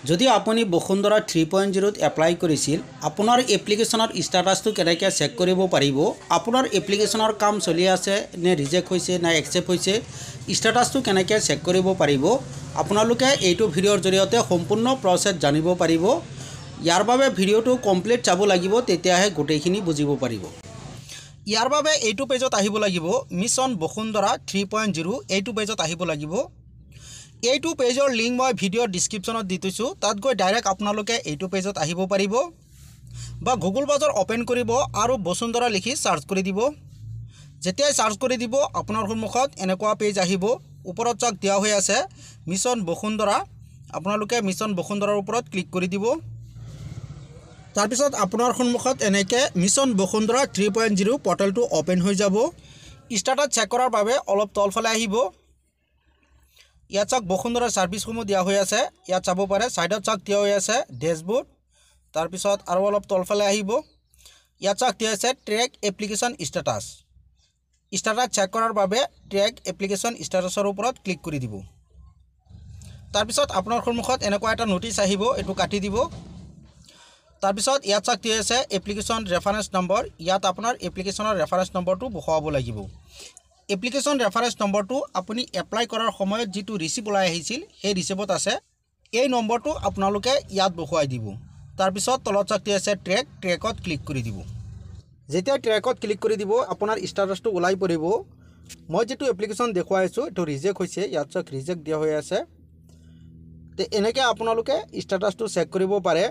যদি আপুনি বসুন্ধৰা 3.0 এপ্লাই কৰিছিল আপোনাৰ এপ্লিকেশ্যনৰ ষ্টেটাছটো কেনেকৈ চেক কৰিব পাৰিব আপোনাৰ এপ্লিকেশ্যনৰ কাম চলি আছে নে ৰিজেক্ট হৈছে না একচেপ্ট হৈছে ষ্টেটাছটো কেনেকৈ চেক কৰিব পাৰিব আপোনালোকে এইটো ভিডিঅ'ৰ জৰিয়তে সম্পূৰ্ণ প্ৰচেছ জানিব পাৰিব ইয়াৰ বাবে ভিডিঅ'টো কমপ্লিট চাব লাগিব তেতিয়াহে গোটেইখিনি বুজিব পাৰিব ইয়াৰ বাবে এইটো পেজত আহিব লাগিব মিছন বসুন্ধৰা 3.0 এইটো পেজত আহিব লাগিব এইটো পেজৰ লিংক মই ভিডিঅ'ৰ ডেসক্ৰিপচনত দি থৈছো তাত গৈ ডাইৰেক্ট আপোনালোকে এইটো পেজত আহিব পাৰিব বা গুগল ব্ৰাউজাৰ ওপেন কৰিব আৰু বসুন্ধৰা লিখি সাৰ্চ কৰি দিব যেতিয়া সাৰ্চ কৰি দিব আপোনাৰ সন্মুখত এনেকুৱা পেজ আহিব ওপৰত চাক দিয়া হৈ আছে মিছন বসুন্ধৰা আপোনালোকে মিছন বসুন্ধৰাৰ ওপৰত ক্লিক কৰি দিব তাৰ পিছত আপোনাৰ সন্মুখত এনেকৈ মিছন বসুন্ধৰা 3.0 পৰ্টেলটো ওপেন হৈ যাব ষ্টেটাছ চেক কৰাৰ বাবে অলপ তলফালে আহিব ইয়াত চাক বসুন্ধৰা সাৰ্ভিসসমূহ দিয়া হৈ আছে ইয়াত চাব পাৰে সাইডত চাক দিয়া হৈ আছে ড্যাশবোৰ্ড তাৰ পিছত আৰু অলপ তলফালে আহিব ইয়াত চাক দিয়া আছে ট্ৰেক এপ্লিকেশ্যন ষ্টেটাছ চেক কৰাৰ বাবে ট্ৰেক এপ্লিকেশ্যন ষ্টেটাছৰ ওপৰত ক্লিক কৰি দিব তাৰ পিছত আপোনাৰ সন্মুখত এনেকুৱা এটা নোটিছ আহিব এটো কাটি দিব তাৰ পিছত ইয়াত চাক দিয়া আছে এপ্লিকেশ্যন ৰেফাৰেন্স নম্বৰ ইয়াত আপোনাৰ এপ্লিকেশ্যনৰ ৰেফাৰেন্স নম্বৰটো বহাব লাগিব এপ্লিকেশ্যন ৰেফাৰেন্স নম্বৰটো আপুনি এপ্লাই কৰাৰ সময়ত যেটো ৰিসিভ ওলাই আহিছিল সেই ৰিসিভত আছে এই নম্বৰটো আপোনালোকে ইয়াত বহুৱাই দিব তাৰ পিছত তলত চাক দিয়া আছে ট্ৰেকত ক্লিক কৰি দিব যেতিয়া ট্ৰেকত ক্লিক কৰি দিব আপোনাৰ ষ্টেটাছটো ওলাই পৰিব মই যেটো এপ্লিকেশ্যন দেখুৱাইছো এটো ৰিজেক্ট হৈছে ইয়াত চাক ৰিজেক্ট দিয়া হৈ আছে তে এনেকৈ আপোনালোকে ষ্টেটাছটো চেক কৰিব পাৰে